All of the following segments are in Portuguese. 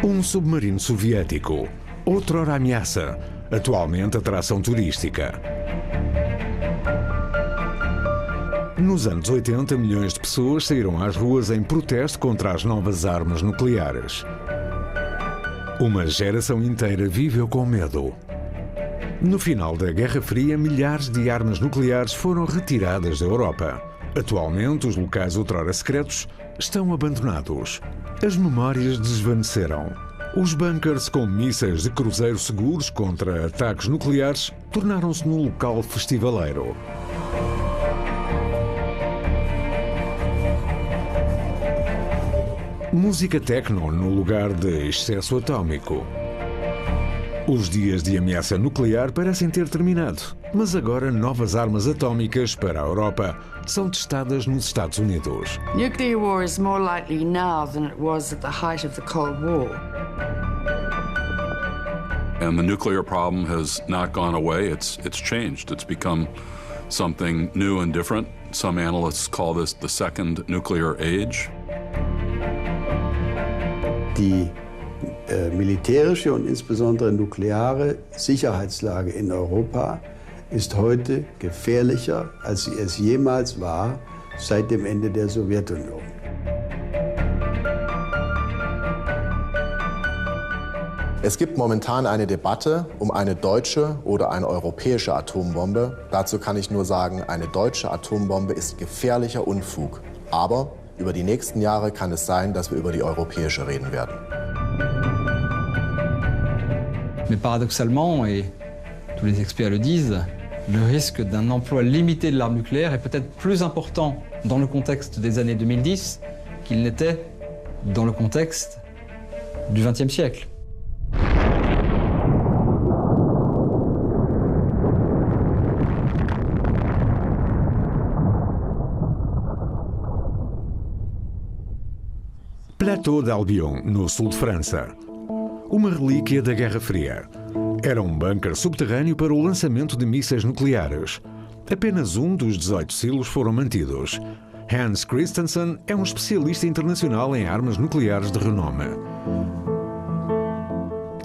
Um submarino soviético, outrora ameaça, atualmente atração turística. Nos anos 80, milhões de pessoas saíram às ruas em protesto contra as novas armas nucleares. Uma geração inteira viveu com medo. No final da Guerra Fria, milhares de armas nucleares foram retiradas da Europa. Atualmente, os locais outrora secretos estão abandonados. As memórias desvaneceram. Os bunkers com mísseis de cruzeiro seguros contra ataques nucleares tornaram-se num local festivaleiro. Música techno no lugar de excesso atómico. Os dias de ameaça nuclear parecem ter terminado, mas agora novas armas atómicas para a Europa são testadas nos Estados Unidos. Nuclear war is more likely now than it was at the height of the Cold War. And the nuclear problem has not gone away. It's changed. It's become something new and different. Some analysts call this the second nuclear age. Die militärische und insbesondere nukleare Sicherheitslage in Europa ist heute gefährlicher, als sie es jemals war seit dem Ende der Sowjetunion. Es gibt momentan eine Debatte um eine deutsche oder eine europäische Atombombe. Dazu kann ich nur sagen, eine deutsche Atombombe ist gefährlicher Unfug. Aber über die nächsten Jahre kann es sein, dass wir über die europäische reden werden. Mais paradoxalement, et tous les experts le disent, le risque d'un emploi limité de l'arme nucléaire est peut-être plus important dans le contexte des années 2010 qu'il n'était dans le contexte du XXe siècle. Plateau d'Albion, no sul de França. Uma relíquia da Guerra Fria. Era um bunker subterrâneo para o lançamento de mísseis nucleares. Apenas um dos 18 silos foram mantidos. Hans Christensen é um especialista internacional em armas nucleares de renome.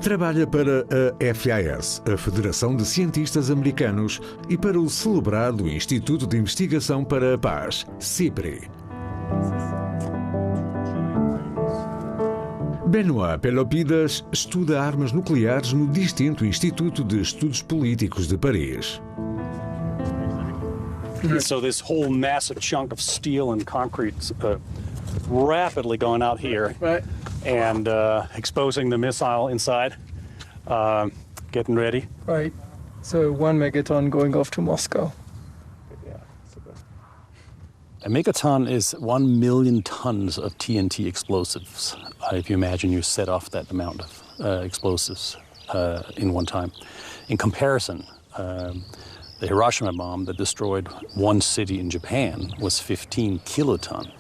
Trabalha para a FIS, a Federação de Cientistas Americanos, e para o celebrado Instituto de Investigação para a Paz, CIPRI. Benoit Pelopidas estuda armas nucleares no distinto Instituto de Estudos Políticos de Paris. So this whole massive chunk of steel and concrete rapidly going out here, right, and exposing the missile inside, getting ready. Right. So 1 megaton going off to Moscow. A megaton is 1 million tons of TNT explosives. If you imagine you set off that amount of explosives in one time. In comparison, the Hiroshima bomb that destroyed one city in Japan was 15 kiloton.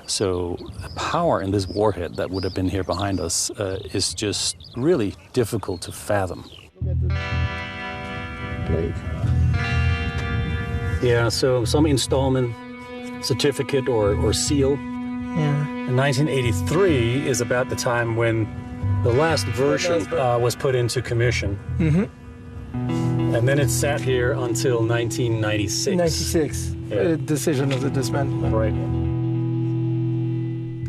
So the power in this warhead that would have been here behind us is just really difficult to fathom. Great. Yeah, so some installment certificate or seal. Yeah. In 1983 is about the time when the last version was put into commission. Mm-hmm. And then it sat here until 1996. 96, Yeah. Decision of the dismantlement. Right.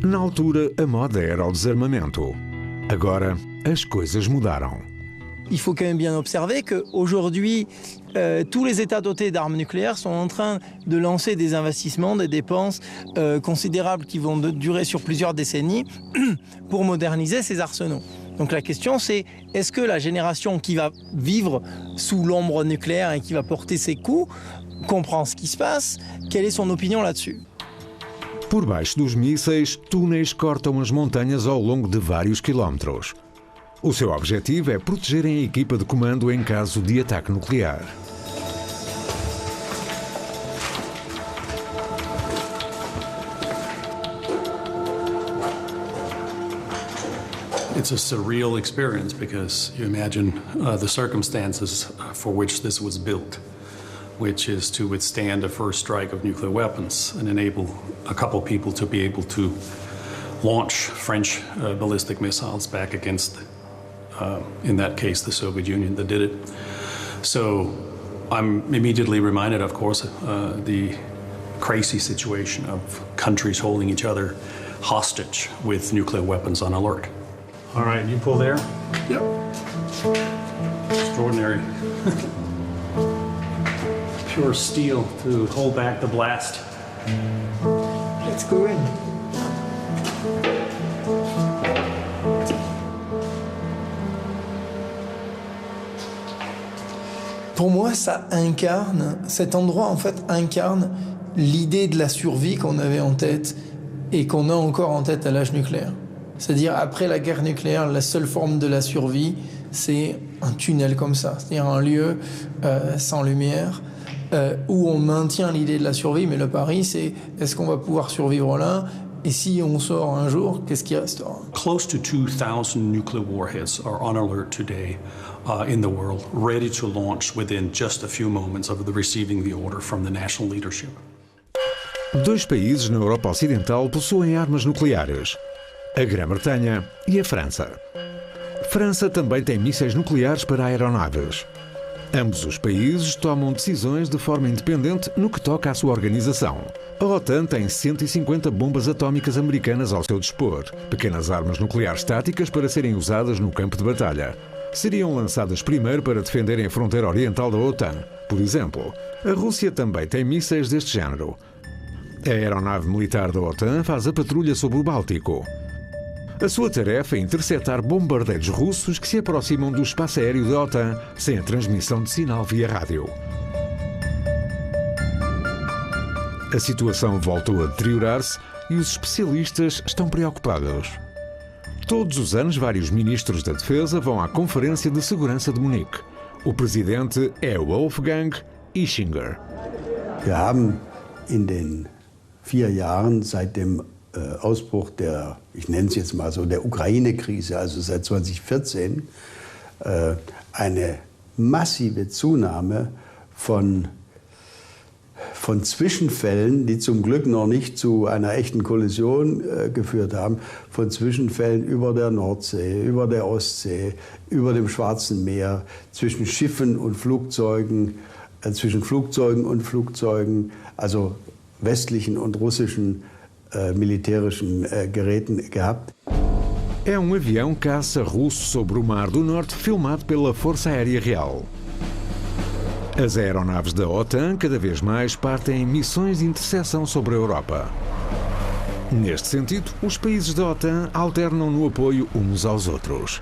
Na altura, a moda era o desarmamento. Agora, as coisas mudaram. Il faut quand même bien observer qu'aujourd'hui, tous les États dotés d'armes nucléaires sont en train de lancer des investissements, des dépenses considérables qui vont durer sur plusieurs décennies pour moderniser ces arsenaux. Donc la question c'est, est-ce que la génération qui va vivre sous l'ombre nucléaire et qui va porter ses coups comprend ce qui se passe? Quelle est son opinion là-dessus? Por baixo dos mísseis, túneis cortam as montanhas ao longo de vários quilómetros. O seu objetivo é protegerem a equipa de comando em caso de ataque nuclear. It's a surreal experience because you imagine the circumstances for which this was built, which is to withstand a first strike of nuclear weapons and enable a couple people to be able to launch French ballistic missiles back against, in that case, the Soviet Union that did it. So I'm immediately reminded, of course, the crazy situation of countries holding each other hostage with nuclear weapons on alert. All right, you pull there? Yep. Extraordinary. Pure steel to hold back the blast. Let's go in. Pour moi, cet endroit en fait incarne l'idée de la survie qu'on avait en tête et qu'on a encore en tête à l'âge nucléaire. C'est-à-dire, après la guerre nucléaire, la seule forme de la survie, c'est un tunnel comme ça. C'est-à-dire un lieu sans lumière, où on maintient l'idée de la survie, mais le pari, c'est est-ce qu'on va pouvoir survivre là? Et si on sort un jour, qu'est-ce qui restera? Close to 2,000 nuclear warheads are on alert today in the world, ready to launch within just a few moments of receiving the order from the national leadership. 2 países na Europa Ocidental possuem armas nucleares: a Grã-Bretanha e a França. França também tem mísseis nucleares para aeronaves. Ambos os países tomam decisões de forma independente no que toca à sua organização. A OTAN tem 150 bombas atómicas americanas ao seu dispor, pequenas armas nucleares táticas para serem usadas no campo de batalha. Seriam lançadas primeiro para defenderem a fronteira oriental da OTAN. Por exemplo, a Rússia também tem mísseis deste género. A aeronave militar da OTAN faz a patrulha sobre o Báltico. A sua tarefa é interceptar bombardeiros russos que se aproximam do espaço aéreo da OTAN sem a transmissão de sinal via rádio. A situação voltou a deteriorar-se e os especialistas estão preocupados. Todos os anos, vários ministros da Defesa vão à Conferência de Segurança de Munique. O presidente é Wolfgang Ischinger. Wir haben in den 4 Jahren seit dem Ausbruch der, ich nenne es jetzt mal so, der Ukraine-Krise, also seit 2014, eine massive Zunahme von Zwischenfällen, die zum Glück noch nicht zu einer echten Kollision geführt haben, von Zwischenfällen über der Nordsee, über der Ostsee, über dem Schwarzen Meer, zwischen Schiffen und Flugzeugen, zwischen Flugzeugen und Flugzeugen, also westlichen und russischen militärischen Geräten gehabt. É avião caça russo sobre o Mar do Norte filmado pela Força Aérea Real. As aeronaves da OTAN cada vez mais partem em missões de interseção sobre a Europa. Neste sentido, os países da OTAN alternam no apoio uns aos outros.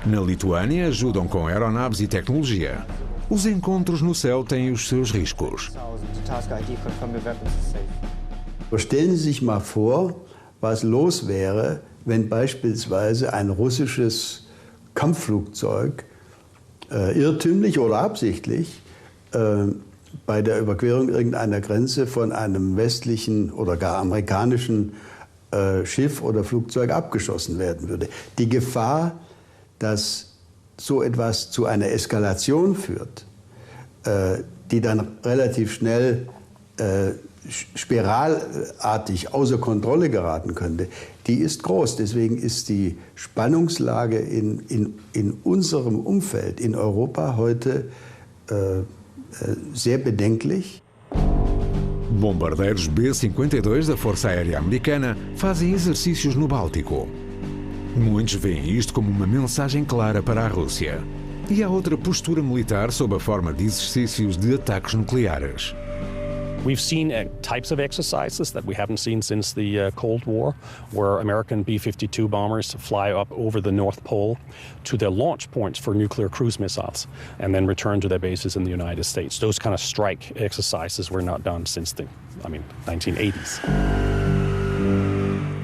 Na Lituânia, ajudam com aeronaves e tecnologia. Os encontros no céu têm os seus riscos. Stellen Sie sich mal vor, was los wäre, wenn beispielsweise ein russisches Kampfflugzeug irrtümlich oder absichtlich bei der Überquerung irgendeiner Grenze von einem westlichen oder gar amerikanischen Schiff oder Flugzeug abgeschossen werden würde. Die Gefahr, dass so etwas zu einer Eskalation führt, die dann relativ schnell spiralartig außer Kontrolle geraten könnte, die ist groß. Deswegen ist die Spannungslage in unserem Umfeld, in Europa heute sehr bedenklich. Bombardeiros B-52 da Força Aérea Americana fazem exercícios no Báltico. Muitos veem isto como uma mensagem clara para a Rússia. E há outra postura militar sob a forma de exercícios de ataques nucleares. We've seen types of exercises that we haven't seen since the Cold War, where American B-52 bombers fly up over the North Pole to their launch points for nuclear cruise missiles and then return to their bases in the United States. Those kind of strike exercises were not done since the 1980s.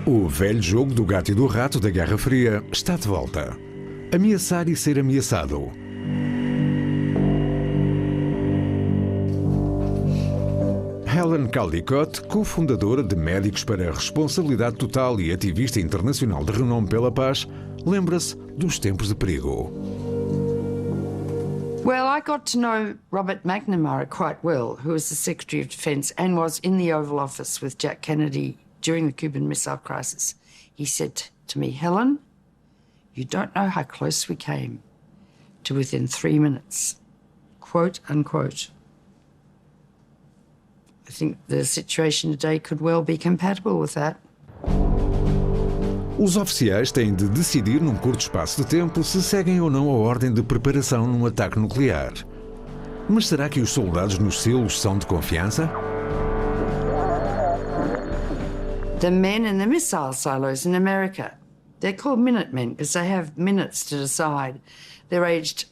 O velho jogo do gato e do rato da Guerra Fria está de volta. Ameaçar e ser ameaçado. Helen Caldicott, cofundadora de Médicos para a Responsabilidade Total e ativista internacional de renome pela paz, lembra-se dos tempos de perigo. Well, I got to know Robert McNamara quite well, who was the Secretary of Defence and was in the Oval Office with Jack Kennedy during the Cuban Missile Crisis. He said to me, Helen, you don't know how close we came to within 3 minutes, quote unquote. I think the situation today could well be compatible with that. Os oficiais têm de decidir num curto espaço de tempo se seguem ou não a ordem de preparação num ataque nuclear. Mas será que os soldados nos silos são de confiança? The men in the missile silos in America, they're called Minutemen because they have minutes to decide. They're aged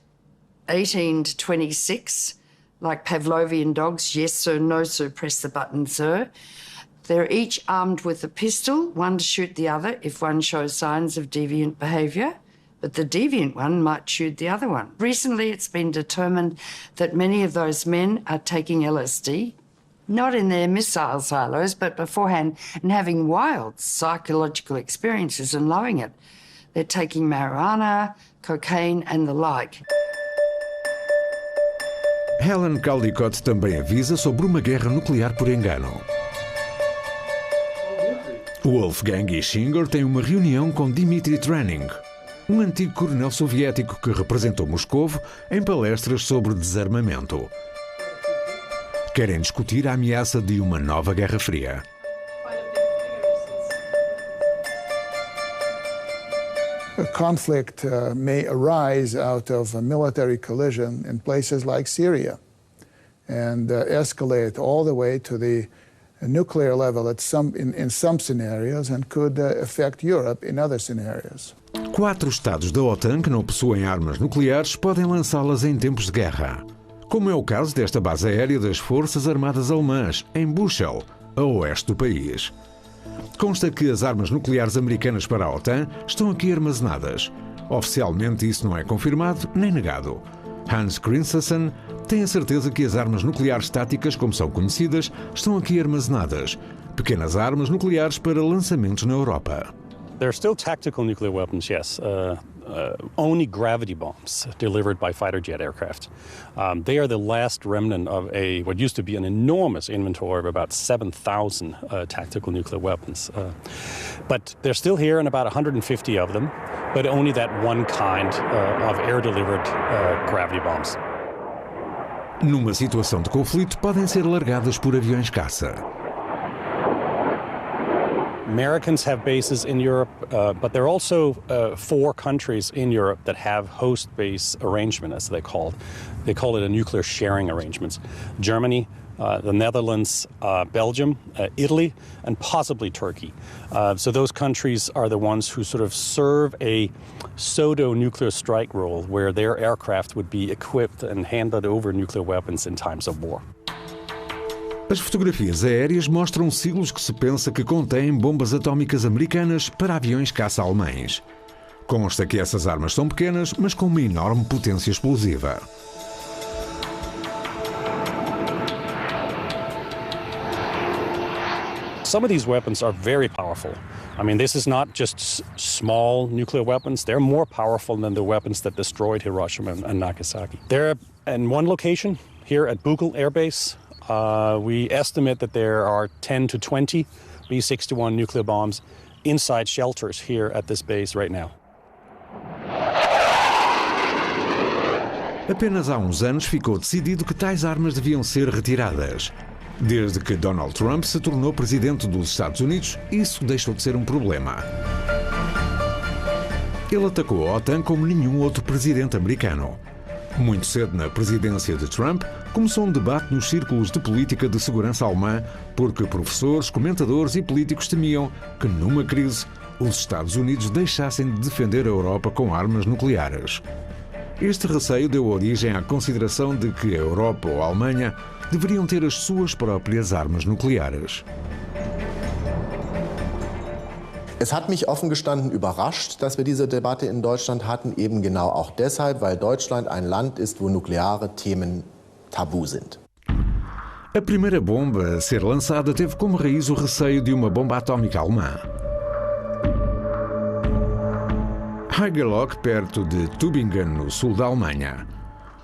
18 to 26, like Pavlovian dogs. Yes, sir, no, sir, press the button, sir. They're each armed with a pistol, one to shoot the other if one shows signs of deviant behaviour, but the deviant one might shoot the other one. Recently, it's been determined that many of those men are taking LSD, not in their missile silos, but beforehand, and having wild psychological experiences and loving it. They're taking marijuana, cocaine and the like. Helen Caldicott também avisa sobre uma guerra nuclear por engano. Wolfgang Ischinger tem uma reunião com Dmitry Trening, um antigo coronel soviético que representou Moscovo em palestras sobre desarmamento. Querem discutir a ameaça de uma nova Guerra Fria. A conflict may arise out of a military collision in places like Syria and escalate all the way to the nuclear level in some scenarios and could affect Europe in other scenarios. 4 estados da OTAN que não possuem armas nucleares podem lançá-las em tempos de guerra, como é o caso desta base aérea das Forças Armadas Alemãs, em Buchel, a oeste do país. Consta que as armas nucleares americanas para a OTAN estão aqui armazenadas. Oficialmente isso não é confirmado nem negado. Hans Christensen tem a certeza que as armas nucleares táticas, como são conhecidas, estão aqui armazenadas. Pequenas armas nucleares para lançamentos na Europa. There are still tactical nuclear weapons, yes. Only gravity bombs delivered by fighter jet aircraft. They are the last remnant of what used to be an enormous inventory of about 7,000 tactical nuclear weapons. But they're still here, and about 150 of them, but only that one kind of air-delivered gravity bombs. Numa situação de conflito, podem ser largadas por aviões caça. Americans have bases in Europe, but there are also 4 countries in Europe that have host base arrangement, as they call it. They call it a nuclear sharing arrangement. Germany, the Netherlands, Belgium, Italy, and possibly Turkey. So those countries are the ones who sort of serve a pseudo-nuclear strike role, where their aircraft would be equipped and handed over nuclear weapons in times of war. As fotografias aéreas mostram silos que se pensa que contêm bombas atómicas americanas para aviões caça alemães. Consta que essas armas são pequenas, mas com uma enorme potência explosiva. Some of these weapons are very powerful. I mean, this is not just small nuclear weapons. They're more powerful than the weapons that destroyed Hiroshima and Nagasaki. They're in one location here at Bugel Air Base. We estimate that there are 10 to 20 B-61 nuclear bombs inside shelters here at this base right now. Apenas há uns anos ficou decidido que tais armas deviam ser retiradas. Desde que Donald Trump se tornou presidente dos Estados Unidos, isso deixou de ser um problema. Ele atacou a OTAN como nenhum outro presidente americano. Muito cedo na presidência de Trump, começou um debate nos círculos de política de segurança alemã, porque professores, comentadores e políticos temiam que, numa crise, os Estados Unidos deixassem de defender a Europa com armas nucleares. Este receio deu origem à consideração de que a Europa ou a Alemanha deveriam ter as suas próprias armas nucleares. Es hat mich offen gestanden überrascht, dass wir diese Debatte in Deutschland hatten, eben genau auch deshalb, weil Deutschland ein Land ist, wo nukleare Themen tabu sind. A primeira bomba a ser lançada teve como raiz o receio de uma bomba atómica alemã. Hagelock, perto de Tübingen, no sul da Alemanha.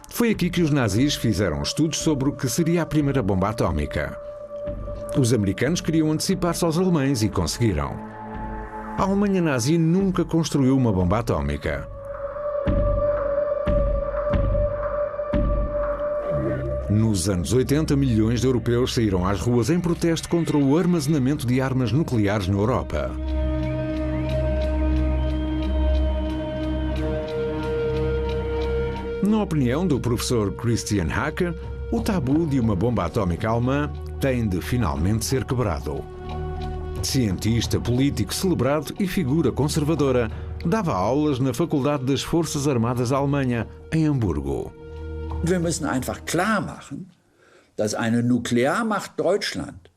Foi aqui que os nazis fizeram estudos sobre o que seria a primeira bomba atómica. Os americanos queriam antecipar-se aos alemães e conseguiram. A Alemanha nazi nunca construiu uma bomba atómica. Nos anos 80, milhões de europeus saíram às ruas em protesto contra o armazenamento de armas nucleares na Europa. Na opinião do professor Christian Hacker, o tabu de uma bomba atómica alemã tem de finalmente ser quebrado. Cientista, político celebrado e figura conservadora, dava aulas na Faculdade das Forças Armadas da Alemanha, em Hamburgo. Wir müssen einfach klar machen, dass eine Nuklearmacht Deutschland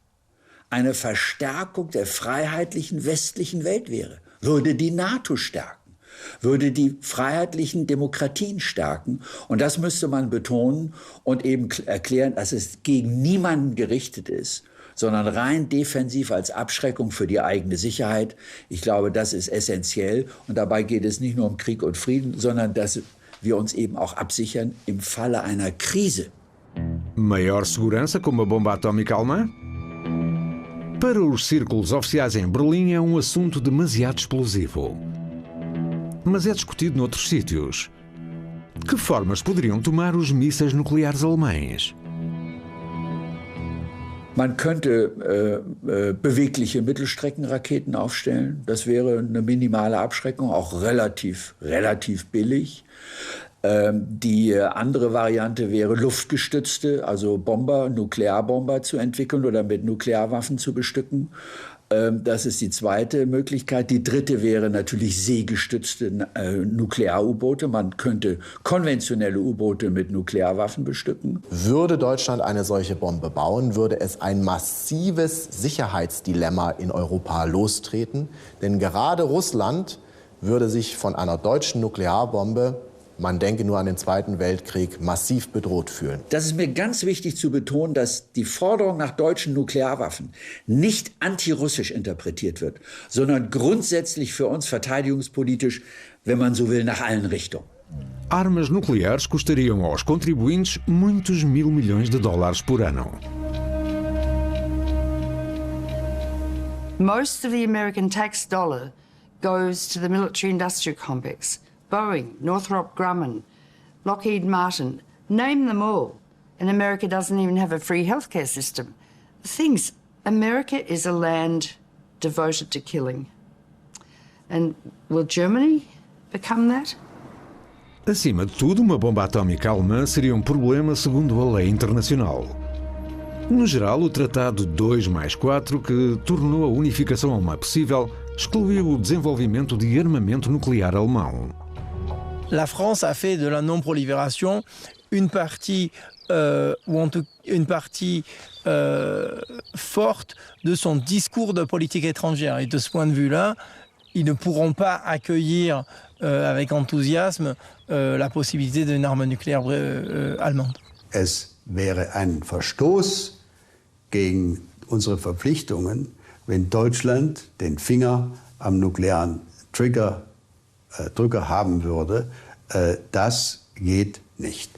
eine Verstärkung der freiheitlichen westlichen Welt wäre, würde die NATO stärken, würde die freiheitlichen Demokratien stärken. Und das müsste man betonen und eben erklären, dass es gegen niemanden gerichtet ist, sondern rein defensiv als Abschreckung für die eigene Sicherheit. Ich glaube, das ist essentiell. Und dabei geht es nicht nur um Krieg und Frieden, sondern dass wir uns eben auch absichern im Falle einer Krise. Maior segurança com uma bomba atómica alemã? Para os círculos oficiais em Berlim é um assunto demasiado explosivo. Mas é discutido noutros sítios. Que formas poderiam tomar os mísseis nucleares alemães? Man könnte bewegliche Mittelstreckenraketen aufstellen. Das wäre eine minimale Abschreckung, auch relativ billig. Die andere Variante wäre luftgestützte, also Bomber, Nuklearbomber zu entwickeln oder mit Nuklearwaffen zu bestücken. Das ist die zweite Möglichkeit. Die dritte wäre natürlich seegestützte Nuklear-U-Boote. Man könnte konventionelle U-Boote mit Nuklearwaffen bestücken. Würde Deutschland eine solche Bombe bauen, würde es ein massives Sicherheitsdilemma in Europa lostreten. Denn gerade Russland würde sich von einer deutschen Nuklearbombe, man denke nur an den Zweiten Weltkrieg, massiv bedroht fühlen. Das ist mir ganz wichtig zu betonen, dass die Forderung nach deutschen Nuklearwaffen nicht antirussisch interpretiert wird, sondern grundsätzlich für uns verteidigungspolitisch, wenn man so will, nach allen Richtungen. Armas nucleares custariam aos contribuintes muitos mil milhões de dólares por ano. Most of the American tax dollar goes to the military-industrial complex. Boeing, Northrop Grumman, Lockheed Martin, name them all. And America doesn't even have a free healthcare system. The thing's, America is a land devoted to killing. And will Germany become that? Acima de tudo, uma bomba atómica alemã seria um problema segundo a lei internacional. No geral, o Tratado 2+4, que tornou a unificação alemã possível, excluiu o desenvolvimento de armamento nuclear alemão. La France a fait de la non-prolifération une partie, forte de son discours de politique étrangère. Et de ce point de vue-là, ils ne pourront pas accueillir avec enthousiasme la possibilité d'une arme nucléaire allemande. Es wäre ein Verstoß gegen unsere Verpflichtungen, wenn Deutschland den Finger am nuklearen Drücker haben würde. Das geht nicht.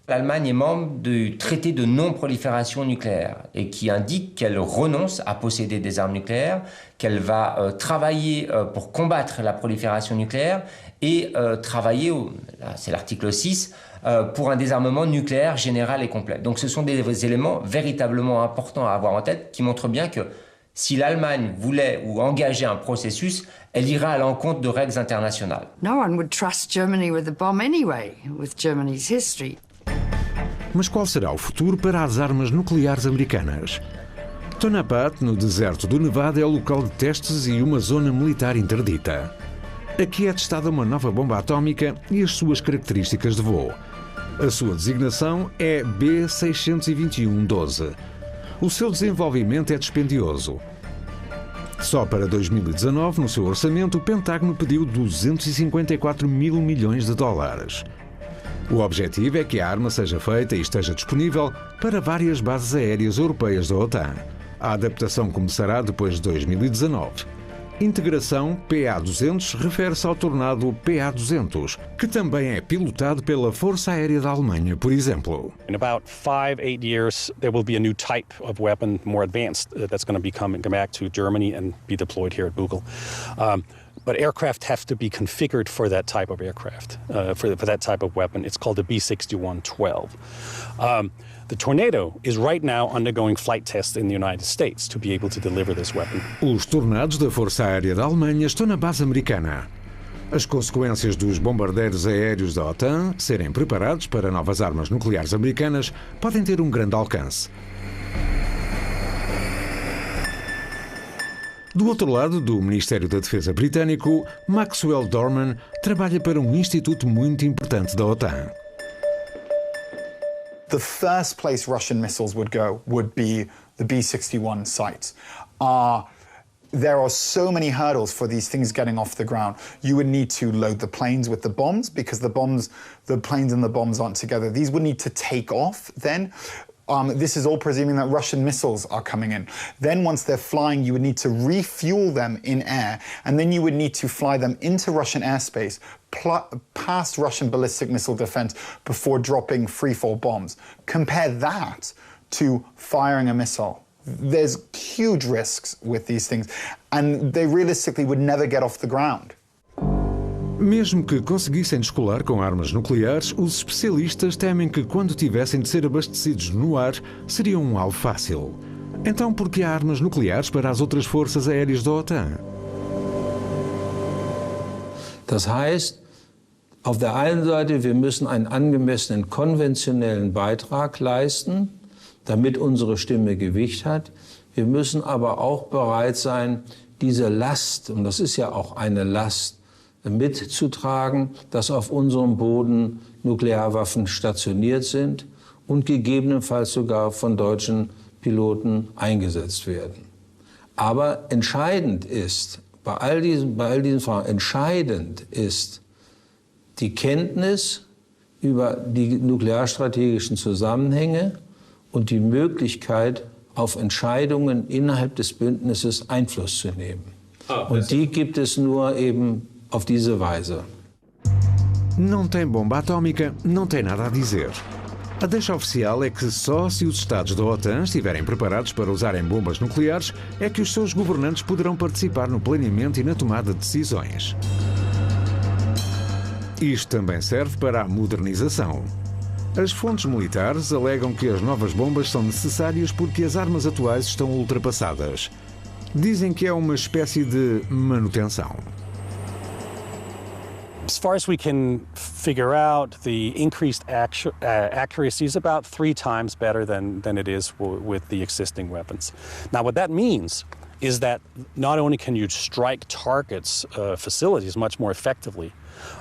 L'Allemagne est membre du traité de non-prolifération nucléaire et qui indique qu'elle renonce à posséder des armes nucléaires, qu'elle va travailler pour combattre la prolifération nucléaire et travailler, c'est l'article 6, pour un désarmement nucléaire général et complet. Donc ce sont des éléments véritablement importants à avoir en tête qui montrent bien que si l'Allemagne voulait ou engageait un processus, elle irait à l'encontre de règles internationales. No one would trust Germany with a bomb anyway, with Germany's history. Mas qual será o futuro para as armas nucleares americanas? Tonopah, no deserto do Nevada, é o local de testes e uma zona militar interdita. Aqui é testada uma nova bomba atómica e as suas características de voo. A sua designação é B621-12. O seu desenvolvimento é dispendioso. Só para 2019, no seu orçamento, o Pentágono pediu 254 mil milhões de dólares. O objetivo é que a arma seja feita e esteja disponível para várias bases aéreas europeias da OTAN. A adaptação começará depois de 2019. Integração PA-200 refere-se ao tornado PA-200, que também é pilotado pela Força Aérea da Alemanha, por exemplo. In about 5-8 years, there will be a new type of weapon, more advanced, that's going to be coming back to Germany and be deployed here at Bugel. But aircraft have to be configured for that type of aircraft, for that type of weapon. It's called the B-61-12. The Tornado is right now undergoing flight tests in the United States to be able to deliver this weapon. Os tornados da Força Aérea da Alemanha estão na base americana. As consequências dos bombardeiros aéreos da OTAN serem preparados para novas armas nucleares americanas podem ter um grande alcance. Do outro lado do Ministério da Defesa britânico, Maxwell Dorman trabalha para um instituto muito importante da OTAN. The first place Russian missiles would go would be the B-61 sites. There are so many hurdles for these things getting off the ground. You would need to load the planes with the bombs because the planes and the bombs aren't together. These would need to take off then. This is all presuming that Russian missiles are coming in. Then once they're flying, you would need to refuel them in air, and then you would need to fly them into Russian airspace, past Russian ballistic missile defense before dropping free-fall bombs. Compare that to firing a missile. There's huge risks with these things, and they realistically would never get off the ground. Mesmo que conseguissem descolar com armas nucleares, os especialistas temem que quando tivessem de ser abastecidos no ar, seria um alvo fácil. Então por que há armas nucleares para as outras forças aéreas da OTAN? Das heißt, auf der einen Seite, wir müssen einen angemessenen konventionellen Beitrag leisten, damit unsere Stimme Gewicht hat. Wir müssen aber auch bereit sein, diese Last, und das ist ja auch eine Last, mitzutragen, dass auf unserem Boden Nuklearwaffen stationiert sind und gegebenenfalls sogar von deutschen Piloten eingesetzt werden. Aber entscheidend ist, bei all diesen Fragen, entscheidend ist die Kenntnis über die nuklearstrategischen Zusammenhänge und die Möglichkeit, auf Entscheidungen innerhalb des Bündnisses Einfluss zu nehmen. Und die gibt es nur eben auf diese Weise. Não tem bomba atómica, não tem nada a dizer. A deixa oficial é que só se os Estados da OTAN estiverem preparados para usarem bombas nucleares é que os seus governantes poderão participar no planeamento e na tomada de decisões. Isto também serve para a modernização. As fontes militares alegam que as novas bombas são necessárias porque as armas atuais estão ultrapassadas. Dizem que é uma espécie de manutenção. As far as we can figure out, the increased accuracy is about 3 times better than it is with the existing weapons. Now, what that means is that not only can you strike targets, facilities much more effectively,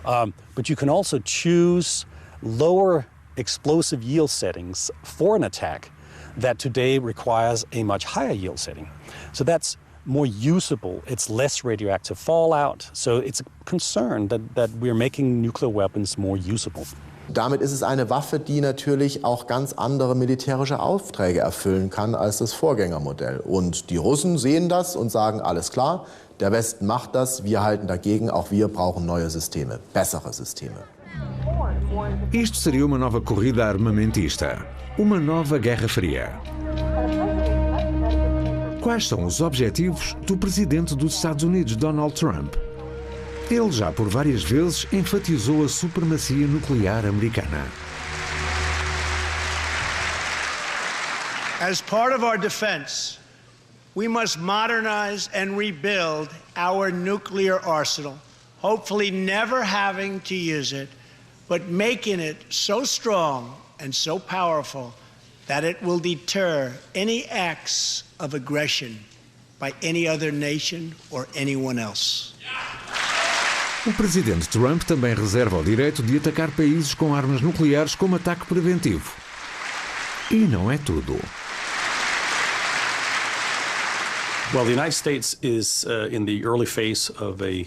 but you can also choose lower explosive yield settings for an attack that today requires a much higher yield setting. So that's more usable, it's less radioactive fallout, so it's a concern that we're making nuclear weapons more usable. Damit ist es eine Waffe, die natürlich auch ganz andere militärische Aufträge erfüllen kann als das Vorgängermodell. Und die Russen sehen das und sagen, alles klar, der Westen macht das, wir halten dagegen, auch wir brauchen neue Systeme, bessere Systeme. Isto seria uma nova corrida armamentista, uma nova Guerra Fria. Quais são os objetivos do presidente dos Estados Unidos, Donald Trump? Ele já por várias vezes enfatizou a supremacia nuclear americana. As part of our defense, we must modernize and rebuild our nuclear arsenal, hopefully never having to use it, but making it so strong and so powerful that it will deter any acts of aggression by any other nation or anyone else. O presidente Trump também reserva o direito de atacar países com armas nucleares como ataque preventivo. E não é tudo. Well, the United States is in the early phase of a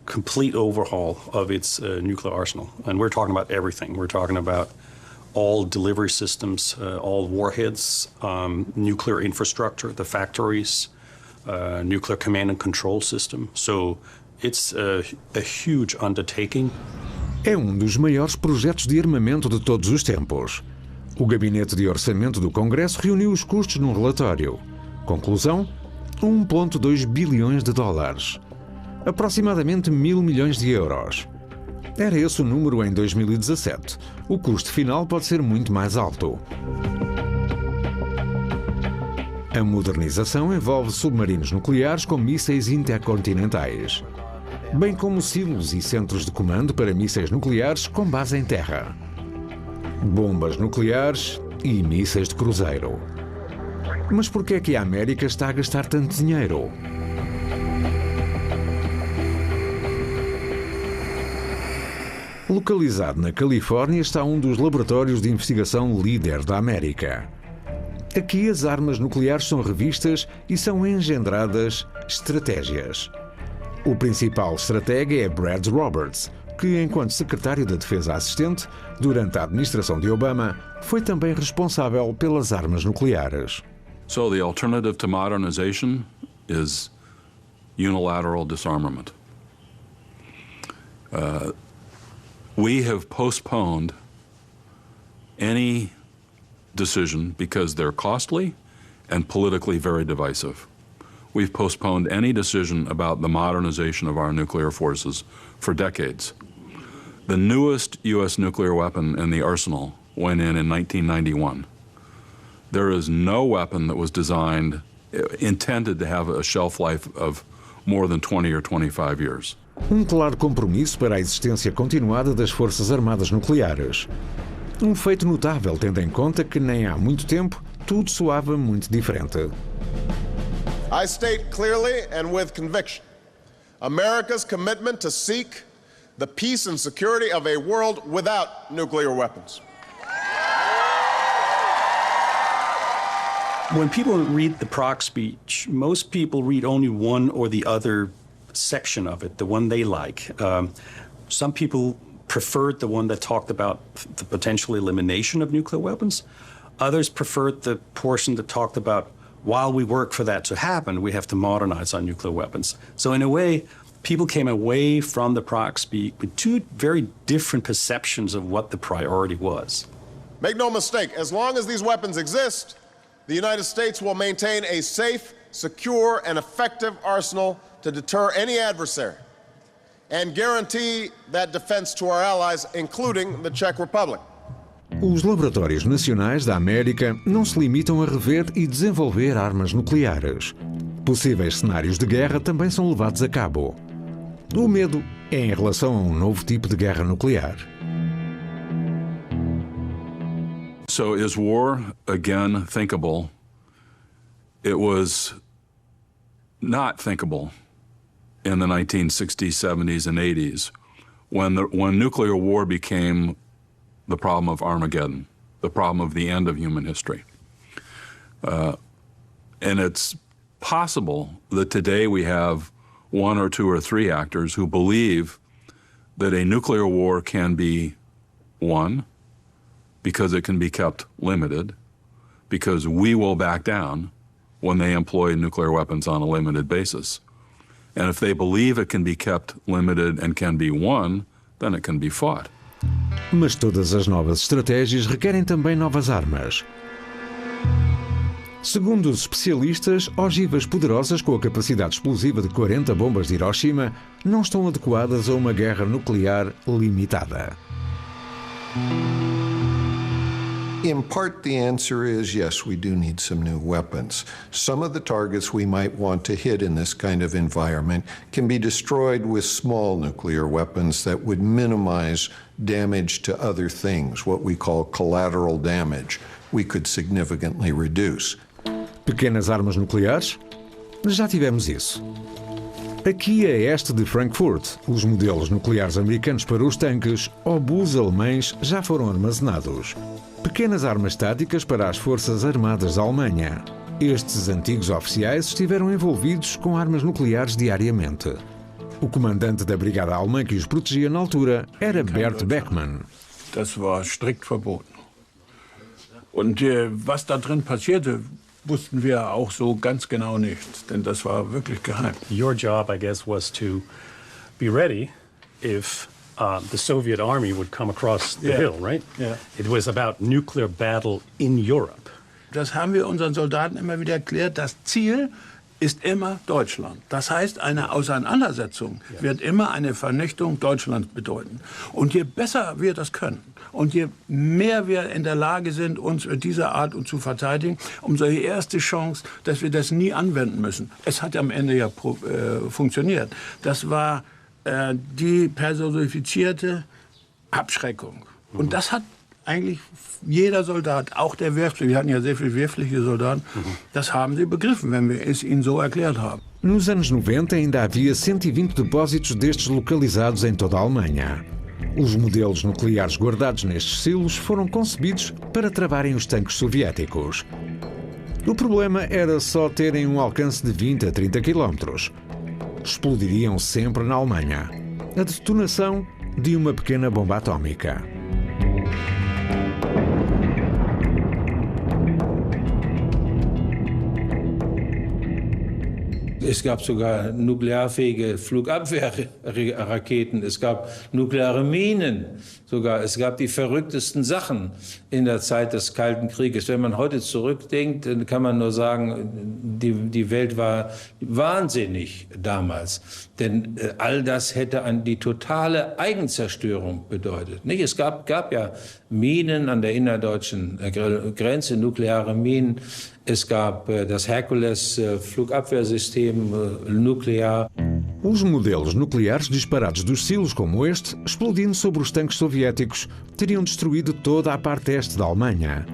complete overhaul of its nuclear arsenal. And we're talking about everything. We're talking about all delivery systems, all warheads, nuclear infrastructure, the factories, nuclear command and control system. So it's a huge undertaking. É um dos maiores projetos de armamento de todos os tempos. O Gabinete de Orçamento do Congresso reuniu os custos num relatório. Conclusão: 1,2 bilhões de dólares. Aproximadamente 1.000 milhões de euros. Era esse o número em 2017. O custo final pode ser muito mais alto. A modernização envolve submarinos nucleares com mísseis intercontinentais, bem como silos e centros de comando para mísseis nucleares com base em terra, bombas nucleares e mísseis de cruzeiro. Mas por que é que a América está a gastar tanto dinheiro? Localizado na Califórnia está um dos laboratórios de investigação líder da América. Aqui as armas nucleares são revistas e são engendradas estratégias. O principal estratega é Brad Roberts, que, enquanto secretário da Defesa assistente, durante a administração de Obama, foi também responsável pelas armas nucleares. So the alternative to modernization is unilateral disarmament. We have postponed any decision because they're costly and politically very divisive. We've postponed any decision about the modernization of our nuclear forces for decades. The newest U.S. nuclear weapon in the arsenal went in 1991. There is no weapon that was designed, intended to have a shelf life of more than 20 or 25 years. Claro compromisso para a existência continuada das Forças Armadas Nucleares. Feito notável, tendo em conta que nem há muito tempo tudo soava muito diferente. I state clearly and with conviction America's commitment to seek the peace and security of a world without nuclear weapons. When people read the Prague speech, most people read only one or the other section of it, the one they like. Some people preferred the one that talked about the potential elimination of nuclear weapons. Others preferred the portion that talked about while we work for that to happen, we have to modernize our nuclear weapons. So in a way, people came away from the Prague speech with two very different perceptions of what the priority was. Make no mistake, as long as these weapons exist, the United States will maintain a safe, secure, and effective arsenal to deter any adversary and guarantee that defense to our allies, including the Czech Republic. Os laboratórios nacionais da América não se limitam a rever e desenvolver armas nucleares. Possíveis cenários de guerra também são levados a cabo. O medo é em relação a um novo tipo de guerra nuclear. So is war again thinkable? It was not thinkable in the 1960s, 70s, and 80s when nuclear war became the problem of Armageddon, the problem of the end of human history. And it's possible that today we have one or two or three actors who believe that a nuclear war can be won because it can be kept limited, because we will back down when they employ nuclear weapons on a limited basis. And if they believe it can be kept limited and can be won, then it can be fought. Mas todas as novas estratégias requerem também novas armas. Segundo os especialistas, ogivas poderosas com a capacidade explosiva de 40 bombas de Hiroshima não estão adequadas a uma guerra nuclear limitada. In part, the answer is yes, we do need some new weapons. Some of the targets we might want to hit in this kind of environment can be destroyed with small nuclear weapons that would minimize damage to other things, what we call collateral damage. We could significantly reduce. Pequenas armas nucleares? Já tivemos isso. Aqui a este de Frankfurt, os modelos nucleares americanos para os tanques, obus alemães já foram armazenados. Pequenas armas táticas para as forças armadas da Alemanha. Estes antigos oficiais estiveram envolvidos com armas nucleares diariamente. O comandante da brigada alemã que os protegia na altura era Bert Beckmann. Das war strikt verboten. Und was da drin passierte, wussten wir auch so ganz genau nicht, denn das war wirklich geheim. Your job, I guess, was to be ready if the Soviet army would come across the hill, right? Yeah. It was about nuclear battle in Europe. Das haben wir unseren Soldaten immer wieder erklärt. Das Ziel ist immer Deutschland. Das heißt, eine Auseinandersetzung wird immer eine Vernichtung Deutschlands bedeuten. Und je besser wir das können und je mehr wir in der Lage sind, uns in dieser Art zu verteidigen, umso eher ist die Chance, dass wir das nie anwenden müssen. Es hat am Ende ja funktioniert. Das war die personifizierte Abschreckung. Und das hat eigentlich jeder Soldat, auch der Wehrpflichtige, wir hatten ja sehr viele wehrpflichtige Soldaten, das haben sie begriffen, wenn wir es ihnen so erklärt haben. Nos anos 90 ainda havia 120 depósitos destes localizados em toda a Alemanha. Os modelos nucleares guardados nestes silos foram concebidos para travarem os tanques soviéticos. O problema era só terem um alcance de 20 a 30 km. Explodiriam sempre na Alemanha. A detonação de uma pequena bomba atómica. Es gab sogar nuklearfähige Flugabwehrraketen, es gab nukleare Minen sogar. Es gab die verrücktesten Sachen in der Zeit des Kalten Krieges. Wenn man heute zurückdenkt, dann kann man nur sagen, die Welt war wahnsinnig damals. Denn all das hätte die totale Eigenzerstörung bedeutet. Nicht? Es gab ja Minen an der innerdeutschen Grenze, nukleare Minen. Es gab das Hercules-Flugabwehrsystem nuclear. Os modelos nucleares disparados dos silos como este, explodindo sobre os tanques soviéticos, teriam destruído toda a parte este da Alemanha.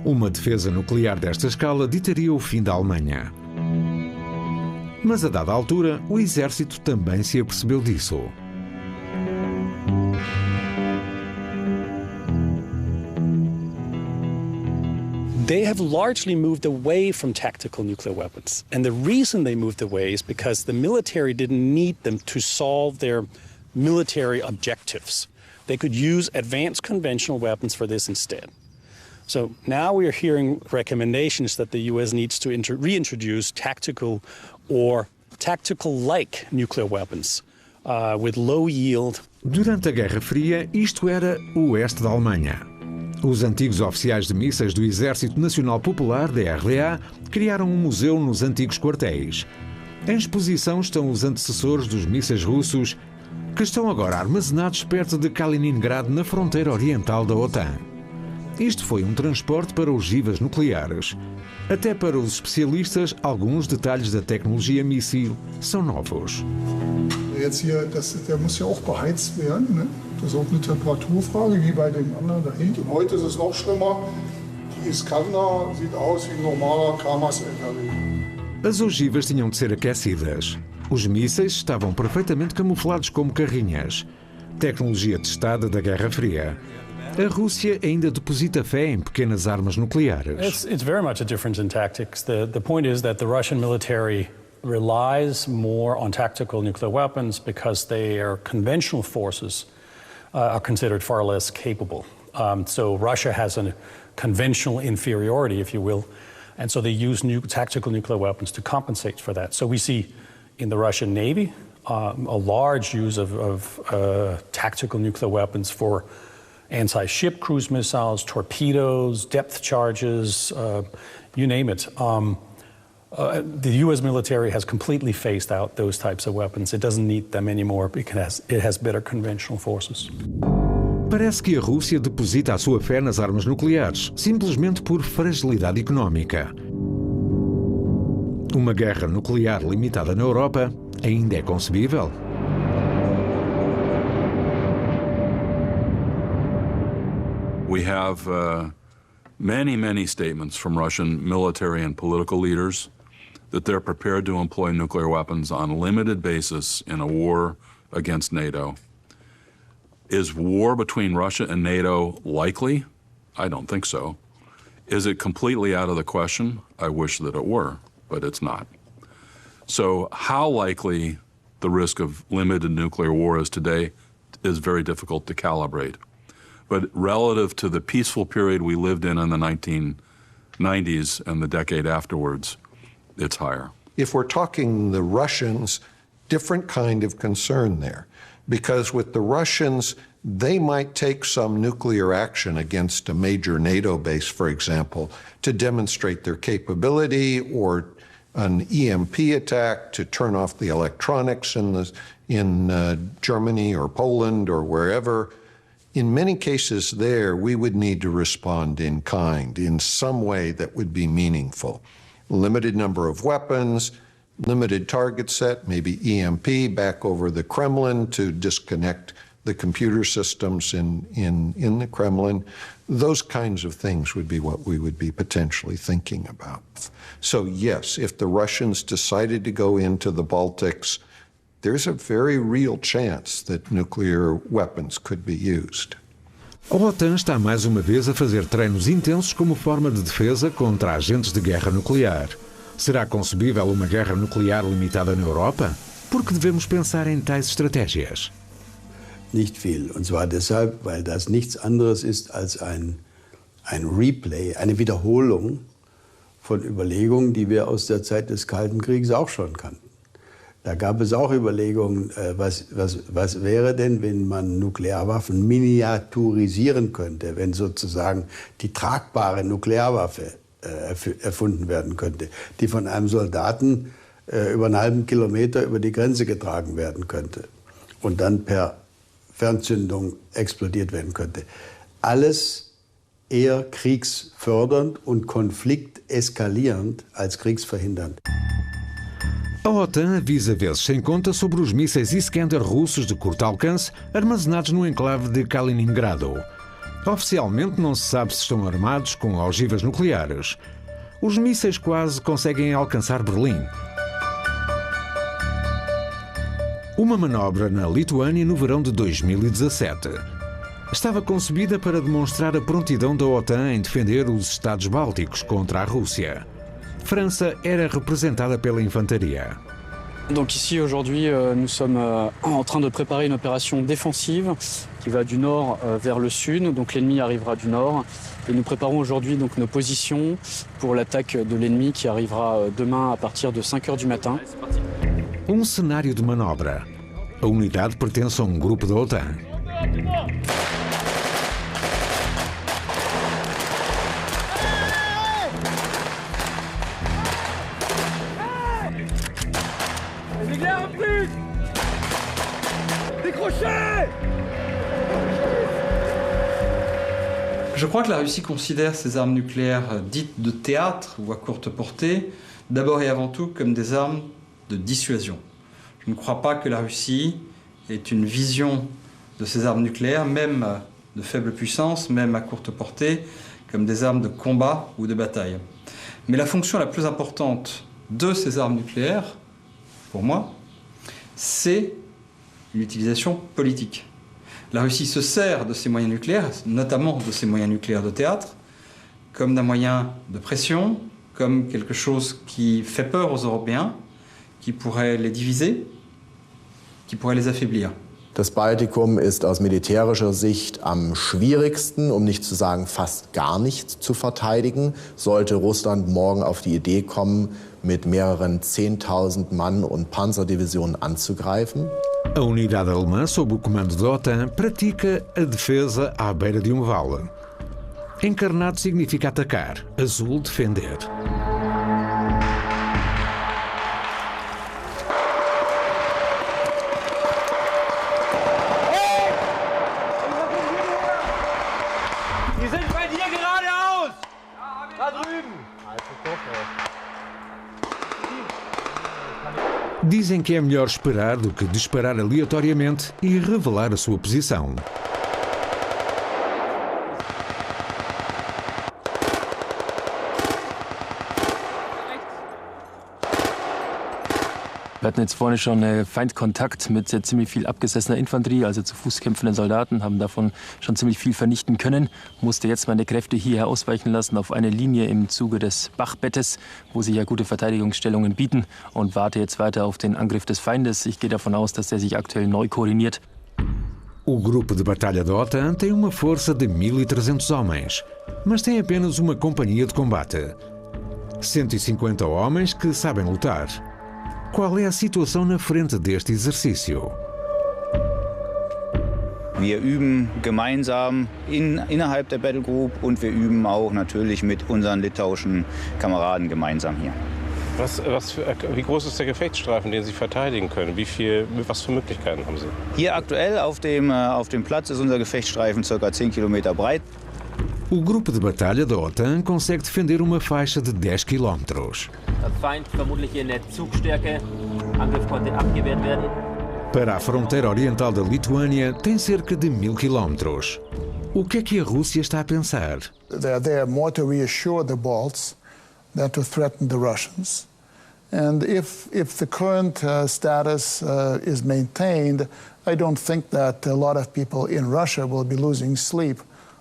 Uma defesa nuclear desta escala ditaria o fim da Alemanha. Mas a dada altura, o exército também se apercebeu disso. They have largely moved away from tactical nuclear weapons. And the reason they moved away is because the military didn't need them to solve their military objectives. They could use advanced conventional weapons for this instead. So now we are hearing recommendations that the US needs to reintroduce tactical or tactical-like nuclear weapons with low yield. Durante a Guerra Fria, isto era o oeste da Alemanha. Os antigos oficiais de mísseis do Exército Nacional Popular, DRDA, criaram um museu nos antigos quartéis. Em exposição estão os antecessores dos mísseis russos, que estão agora armazenados perto de Kaliningrado, na fronteira oriental da OTAN. Isto foi um transporte para ogivas nucleares. Até para os especialistas, alguns detalhes da tecnologia míssil são novos. Jetzt hier, der muss ja auch beheizt werden, ne? Das ist auch eine Temperaturfrage, wie bei dem anderen da hinten. Und heute ist es noch schlimmer. Die Iskander sieht aus wie ein normaler KAMAZ-LKW. As ogivas tinham de ser aquecidas. Os mísseis estavam perfeitamente camuflados como carrinhas. Tecnologia testada da Guerra Fria. A Rússia ainda deposita fé em pequenas armas nucleares. It's very much a difference in tactics. The point is that the Russian military relies more on tactical nuclear weapons because their conventional forces are considered far less capable. So Russia has a conventional inferiority, if you will, and so they use tactical nuclear weapons to compensate for that. So we see in the Russian Navy a large use of tactical nuclear weapons for anti-ship cruise missiles, torpedoes, depth charges, you name it. The U.S. military has completely phased out those types of weapons. It doesn't need them anymore because it has better conventional forces. Parece que a Rússia deposita a sua fé nas armas nucleares, simplesmente por fragilidade económica. Uma guerra nuclear limitada na Europa ainda é concebível? We have many statements from Russian military and political leaders that they're prepared to employ nuclear weapons on a limited basis in a war against NATO. Is war between Russia and NATO likely? I don't think so. Is it completely out of the question? I wish that it were, but it's not. So how likely the risk of limited nuclear war is today is very difficult to calibrate. but relative to the peaceful period we lived in the 1990s and the decade afterwards, it's higher. If we're talking the Russians, different kind of concern there. Because with the Russians, they might take some nuclear action against a major NATO base, for example, to demonstrate their capability, or an EMP attack to turn off the electronics in Germany or Poland or wherever. In many cases there, we would need to respond in kind, in some way that would be meaningful. Limited number of weapons, limited target set, maybe EMP back over the Kremlin to disconnect the computer systems in the Kremlin. Those kinds of things would be what we would be potentially thinking about. So yes, if the Russians decided to go into the Baltics, there's a very real chance that nuclear weapons could be used. A OTAN está mais uma vez a fazer treinos intensos como forma de defesa contra agentes de guerra nuclear. Será concebível uma guerra nuclear limitada na Europa? Por que devemos pensar em tais estratégias? Nicht viel. Und zwar deshalb, weil das nichts anderes ist als ein Replay, eine Wiederholung von Überlegungen, die wir aus der Zeit des Kalten Krieges auch schon kannten. Da gab es auch Überlegungen, was wäre denn, wenn man Nuklearwaffen miniaturisieren könnte, wenn sozusagen die tragbare Nuklearwaffe erfunden werden könnte, die von einem Soldaten über einen halben Kilometer über die Grenze getragen werden könnte und dann per Fernzündung explodiert werden könnte. Alles eher kriegsfördernd und konflikteskalierend als kriegsverhindernd. A OTAN avisa vezes sem conta sobre os mísseis Iskander russos de curto alcance armazenados no enclave de Kaliningrado. Oficialmente não se sabe se estão armados com ogivas nucleares. Os mísseis quase conseguem alcançar Berlim. Uma manobra na Lituânia no verão de 2017. Estava concebida para demonstrar a prontidão da OTAN em defender os Estados Bálticos contra a Rússia. França era representada pela infantaria. Donc ici aujourd'hui nous sommes en train de préparer une opération défensive qui va du nord vers le sud, donc l'ennemi arrivera du nord et nous préparons aujourd'hui donc nos positions pour l'attaque de l'ennemi qui arrivera demain à partir de 5 heures du matin. Cenário de manobra. A unidade pertence a grupo da OTAN. Je crois que la Russie considère ces armes nucléaires dites de théâtre ou à courte portée, d'abord et avant tout comme des armes de dissuasion. Je ne crois pas que la Russie ait une vision de ces armes nucléaires, même de faible puissance, même à courte portée, comme des armes de combat ou de bataille. Mais la fonction la plus importante de ces armes nucléaires, pour moi, c'est une utilisation politique. La Russie se sert de ces moyens nucléaires, notamment de ces moyens nucléaires de théâtre, comme d'un moyen de pression, comme quelque chose qui fait peur aux Européens, qui pourrait les diviser, qui pourrait les affaiblir. Das Baltikum ist aus militärischer Sicht am schwierigsten, um nicht zu sagen fast gar nicht zu verteidigen, sollte Russland morgen auf die Idee kommen, mit mehreren 10.000 Mann und Panzerdivisionen anzugreifen. A unidade alemã, sob o comando da OTAN, pratica a defesa à beira de vale. Encarnado significa atacar, azul defender. Die sind bei dir geradeaus! Da drüben! Dizem que é melhor esperar do que disparar aleatoriamente e revelar a sua posição. Wir hatten jetzt vorne schon Feindkontakt mit ziemlich viel abgesessener Infanterie, also zu Fuß kämpfenden Soldaten, haben davon schon ziemlich viel vernichten können. Musste jetzt meine Kräfte hierher ausweichen lassen auf eine Linie im Zuge des Bachbettes, wo sich ja gute Verteidigungsstellungen bieten, und warte jetzt weiter auf den Angriff des Feindes. Ich gehe davon aus, dass der sich aktuell neu koordiniert. O grupo de batalha da OTAN tem uma força de 1.300 homens, mas tem apenas uma companhia de combate. 150 homens que sabem lutar. Qual é a situação na frente deste exercício? Wir üben gemeinsam innerhalb der Battle Group und wir üben auch natürlich mit unseren litauischen Kameraden gemeinsam hier. Wie groß ist der Gefechtsstreifen, den Sie verteidigen können? Was für Möglichkeiten haben Sie? Hier aktuell auf dem Platz ist unser Gefechtsstreifen ca. 10 Kilometer breit. O grupo de batalha da OTAN consegue defender uma faixa de 10 km. Feind vermutlich in der Zugstärke. Angriff konnte abgewehrt werden. Para a fronteira oriental da Lituânia tem cerca de 1.000 km. O que é que a Rússia está a pensar? They're there more to reassure the Balts than to threaten the Russians. And if the current status is maintained, I don't think that a lot of people in Russia will be losing sleep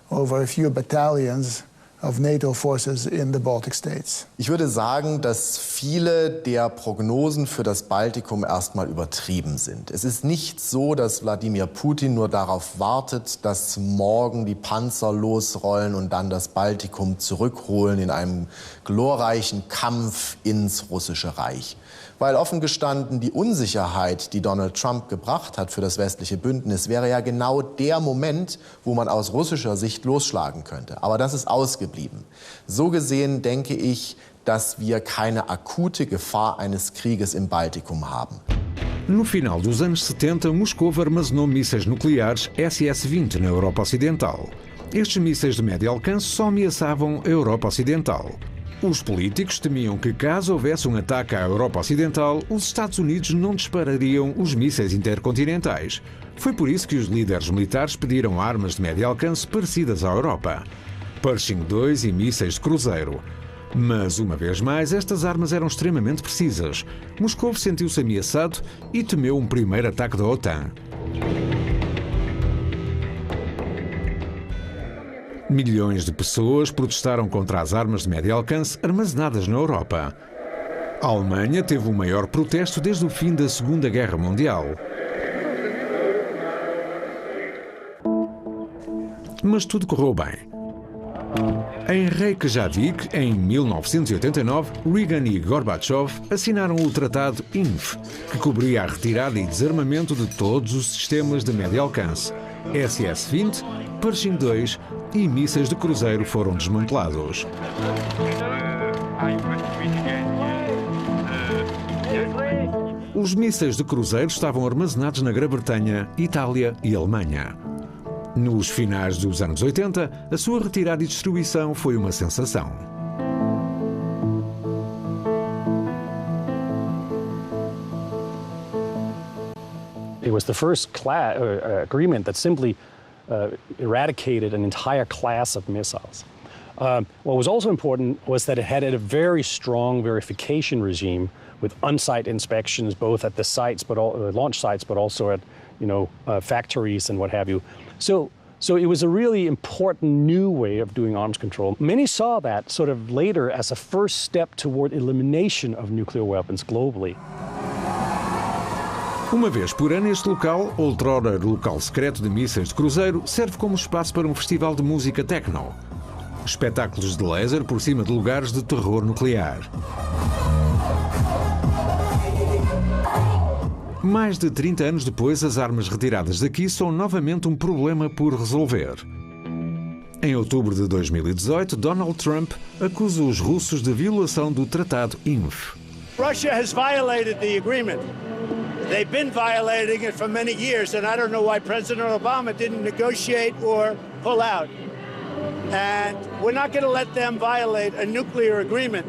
over a few battalions of NATO forces in the Baltic States. Ich würde sagen, dass viele der Prognosen für das Baltikum erstmal übertrieben sind. Es ist nicht so, dass Wladimir Putin nur darauf wartet, dass morgen die Panzer losrollen und dann das Baltikum zurückholen in einem glorreichen Kampf ins russische Reich. Weil offen gestanden die Unsicherheit, die Donald Trump gebracht hat für das westliche Bündnis, wäre ja genau der Moment, wo man aus russischer Sicht losschlagen könnte. Aber das ist ausgeblieben. So gesehen denke ich, dass wir keine akute Gefahr eines Krieges im Baltikum haben. No final dos anos 70, Moscou armazenou mísseis nucleares SS-20 na Europa Ocidental. Estes mísseis de médio alcance só ameaçavam a Europa Ocidental. Os políticos temiam que, caso houvesse um ataque à Europa Ocidental, os Estados Unidos não disparariam os mísseis intercontinentais. Foi por isso que os líderes militares pediram armas de médio alcance parecidas à Europa. Pershing II e mísseis de cruzeiro. Mas, uma vez mais, estas armas eram extremamente precisas. Moscou sentiu-se ameaçado e temeu um primeiro ataque da OTAN. Milhões de pessoas protestaram contra as armas de médio alcance armazenadas na Europa. A Alemanha teve o maior protesto desde o fim da Segunda Guerra Mundial. Mas tudo correu bem. Em Reykjavik, em 1989, Reagan e Gorbachev assinaram o Tratado INF, que cobria a retirada e desarmamento de todos os sistemas de médio alcance. SS-20, Pershing II e mísseis de cruzeiro foram desmantelados. Os mísseis de cruzeiro estavam armazenados na Grã-Bretanha, Itália e Alemanha. Nos finais dos anos 80, a sua retirada e destruição foi uma sensação. It was the first agreement that simply eradicated an entire class of missiles. What was also important was that it had a very strong verification regime with on-site inspections, both at the sites, launch sites, but also at factories and what have you. So it was a really important new way of doing arms control. Many saw that sort of later as a first step toward elimination of nuclear weapons globally. Uma vez por ano, este local, outrora local secreto de mísseis de cruzeiro, serve como espaço para um festival de música techno. Espetáculos de laser por cima de lugares de terror nuclear. Mais de 30 anos depois, as armas retiradas daqui são novamente um problema por resolver. Em outubro de 2018, Donald Trump acusa os russos de violação do Tratado INF. Russia has violated the agreement. They've been violating it for many years, and I don't know why President Obama didn't negotiate or pull out. And we're not going to let them violate a nuclear agreement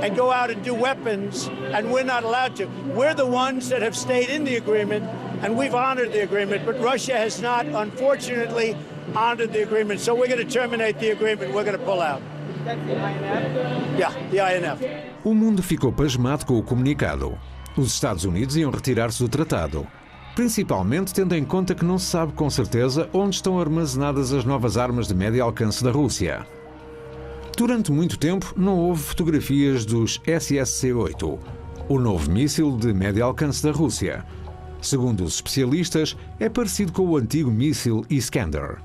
and go out and do weapons, and we're not allowed to. We're the ones that have stayed in the agreement, and we've honored the agreement, but Russia has not, unfortunately, honored the agreement. So we're going to terminate the agreement. We're going to pull out. That's the INF? Yeah, the INF. O mundo ficou pasmado com o comunicado. Os Estados Unidos iam retirar-se do tratado, principalmente tendo em conta que não se sabe com certeza onde estão armazenadas as novas armas de médio alcance da Rússia. Durante muito tempo não houve fotografias dos SSC-8, o novo míssil de médio alcance da Rússia. Segundo os especialistas, é parecido com o antigo míssil Iskander.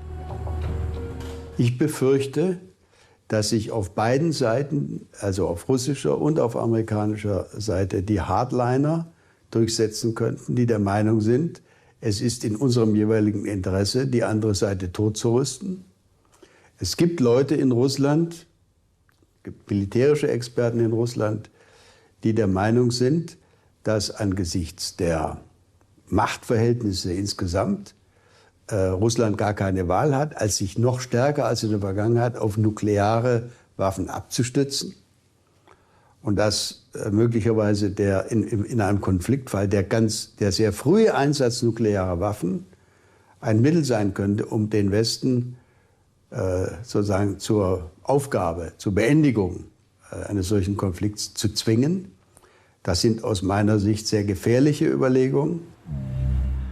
Ich befürchte, dass sich auf beiden Seiten, also auf russischer und auf amerikanischer Seite, die Hardliner durchsetzen könnten, die der Meinung sind, es ist in unserem jeweiligen Interesse, die andere Seite totzurüsten. Es gibt Leute in Russland, es gibt militärische Experten in Russland, die der Meinung sind, dass angesichts der Machtverhältnisse insgesamt Russland gar keine Wahl hat, als sich noch stärker als in der Vergangenheit auf nukleare Waffen abzustützen. Und dass möglicherweise in einem Konfliktfall der sehr frühe Einsatz nuklearer Waffen ein Mittel sein könnte, um den Westen sozusagen zur Aufgabe, zur Beendigung eines solchen Konflikts zu zwingen. Das sind aus meiner Sicht sehr gefährliche Überlegungen.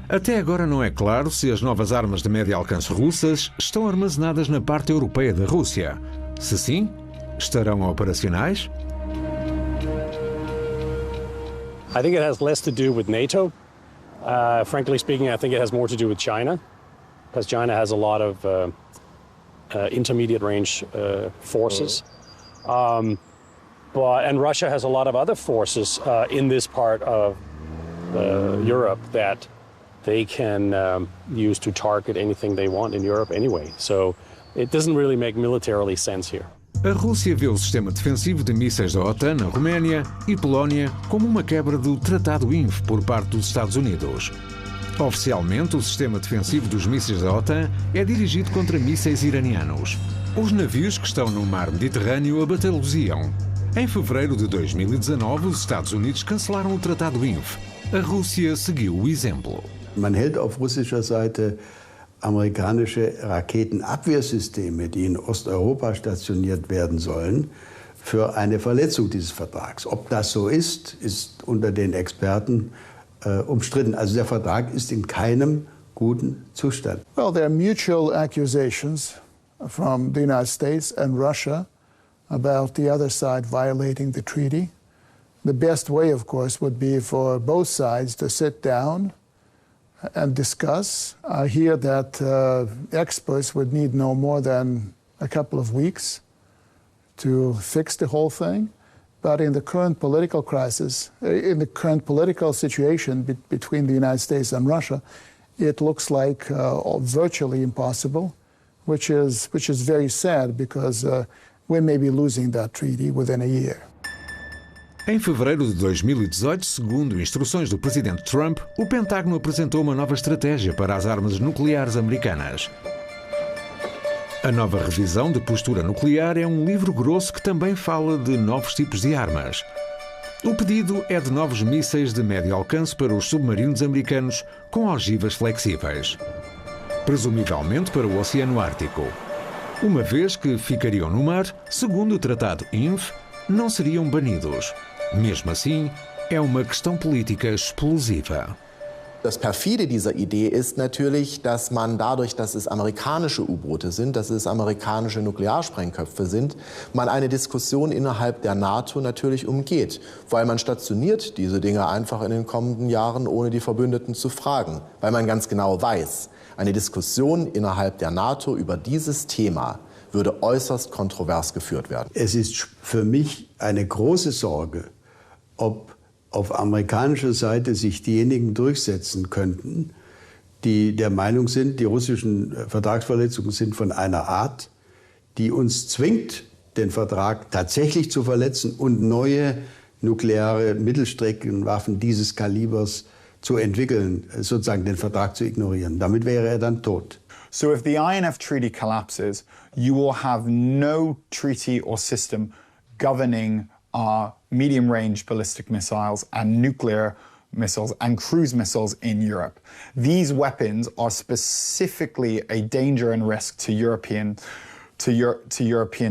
Até agora não é claro se as novas armas de médio alcance russas estão armazenadas na parte europeia da Rússia. Se sim, estarão operacionais? I think it has less to do with NATO. Frankly speaking, I think it has more to do with China, because China has a lot of intermediate range forces. And Russia has a lot of other forces in this part of Europe that they can use to target anything they want in Europe anyway. So it doesn't really make militarily sense here. A Rússia vê o sistema defensivo de mísseis da OTAN na Roménia e Polónia como uma quebra do Tratado INF por parte dos Estados Unidos. Oficialmente, o sistema defensivo dos mísseis da OTAN é dirigido contra mísseis iranianos. Os navios que estão no mar Mediterrâneo abatê-los-iam. Em fevereiro de 2019, os Estados Unidos cancelaram o Tratado INF. A Rússia seguiu o exemplo. Man hält auf russischer Seite amerikanische Raketenabwehrsysteme, die in Osteuropa stationiert werden sollen, für eine Verletzung dieses Vertrags. Ob das so ist, ist unter den Experten umstritten. Also der Vertrag ist in keinem guten Zustand. Well, there are mutual accusations from the United States and Russia about the other side violating the treaty. The best way, of course, would be for both sides to sit down and discuss. I hear that experts would need no more than a couple of weeks to fix the whole thing. But in the current political crisis, in the current political situation between the United States and Russia, it looks like virtually impossible, which is very sad because we may be losing that treaty within a year. Em fevereiro de 2018, segundo instruções do presidente Trump, o Pentágono apresentou uma nova estratégia para as armas nucleares americanas. A nova revisão de postura nuclear é um livro grosso que também fala de novos tipos de armas. O pedido é de novos mísseis de médio alcance para os submarinos americanos com ogivas flexíveis, presumivelmente para o Oceano Ártico. Uma vez que ficariam no mar, segundo o Tratado INF, não seriam banidos. Mesmo assim, é uma questão política explosiva. Das perfide dieser Idee ist natürlich, dass man dadurch, dass es amerikanische U-Boote sind, dass es amerikanische Nuklearsprengköpfe sind, man eine Diskussion innerhalb der NATO natürlich umgeht, weil man stationiert diese Dinge einfach in den kommenden Jahren, ohne die Verbündeten zu fragen, weil man ganz genau weiß, eine Diskussion innerhalb der NATO über dieses Thema würde äußerst kontrovers geführt werden. Es ist für mich eine große Sorge, ob auf amerikanischer Seite sich diejenigen durchsetzen könnten, die der Meinung sind, die russischen Vertragsverletzungen sind von einer Art, die uns zwingt, den Vertrag tatsächlich zu verletzen und neue nukleare Mittelstreckenwaffen dieses Kalibers zu entwickeln, sozusagen den Vertrag zu ignorieren. Damit wäre er dann tot. So if the INF Treaty collapses, you will have no treaty or system governing our medium-range ballistic missiles and nuclear missiles and cruise missiles in Europe. These weapons are specifically a danger and risk to Europeans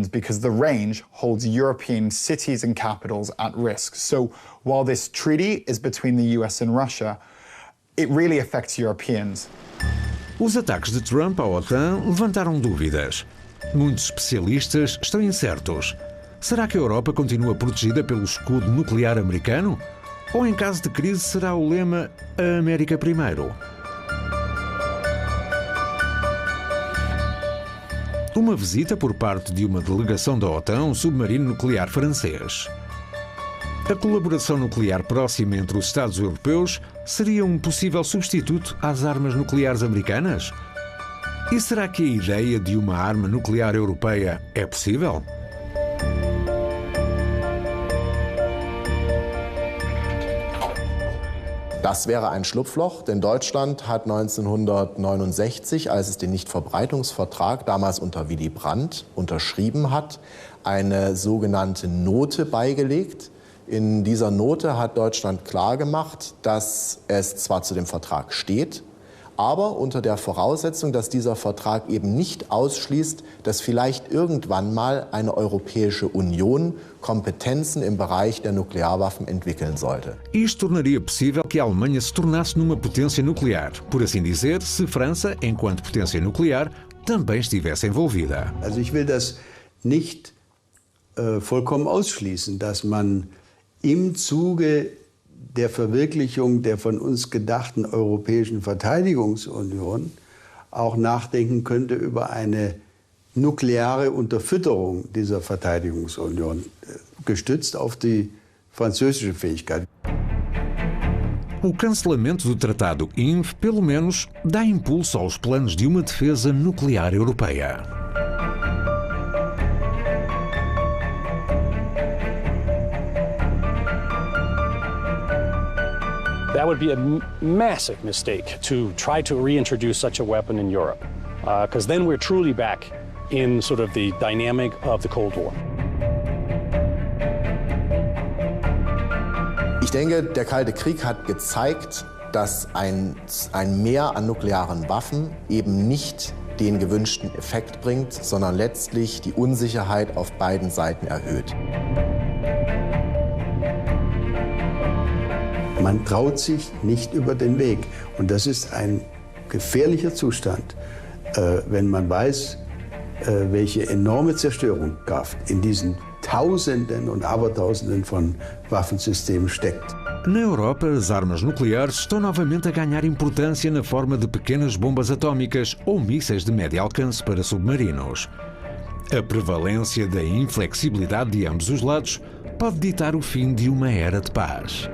because the range holds European cities and capitals at risk. So while this treaty is between the US and Russia, it really affects Europeans. Os ataques de Trump à OTAN levantaram dúvidas. Muitos especialistas estão incertos. Será que a Europa continua protegida pelo escudo nuclear americano? Ou, em caso de crise, será o lema A América Primeiro? Uma visita por parte de uma delegação da OTAN a um submarino nuclear francês. A colaboração nuclear próxima entre os Estados europeus seria um possível substituto às armas nucleares americanas? E será que a ideia de uma arma nuclear europeia é possível? Das wäre ein Schlupfloch, denn Deutschland hat 1969, als es den Nichtverbreitungsvertrag damals unter Willy Brandt unterschrieben hat, eine sogenannte Note beigelegt. In dieser Note hat Deutschland klargemacht, dass es zwar zu dem Vertrag steht, aber unter der Voraussetzung, dass dieser Vertrag eben nicht ausschließt, dass vielleicht irgendwann mal eine Europäische Union Kompetenzen im Bereich der Nuklearwaffen entwickeln sollte. Isto tornaria possível que a Alemanha se tornasse numa potência nuclear, por assim dizer, se França, enquanto potência nuclear, também estivesse envolvida. Also ich will das nicht vollkommen ausschließen, dass man im Zuge der Verwirklichung der von uns gedachten Europäischen Verteidigungsunion auch nachdenken könnte über eine nukleare Unterfütterung dieser Verteidigungsunion, gestützt auf die französische Fähigkeit. O cancelamento do Tratado INF, pelo menos, dá impulso aos planos de uma defesa nuclear europeia. That would be a massive mistake to try to reintroduce such a weapon in Europe, because then we're truly back in sort of the dynamic of the Cold War. Ich denke, der Kalte Krieg hat gezeigt, dass ein Mehr an nuklearen Waffen eben nicht den gewünschten Effekt bringt, sondern letztlich die Unsicherheit auf beiden Seiten erhöht. Man traut sich nicht über den Weg. Und das ist ein gefährlicher Zustand, wenn man weiß, welche enorme Zerstörungskraft in diesen Tausenden und Abertausenden von Waffensystemen steckt. Na Europa, as armas nucleares estão novamente a ganhar importância na forma de pequenas bombas atómicas ou mísseis de médio alcance para submarinos. A prevalência da inflexibilidade de ambos os lados pode ditar o fim de uma era de paz.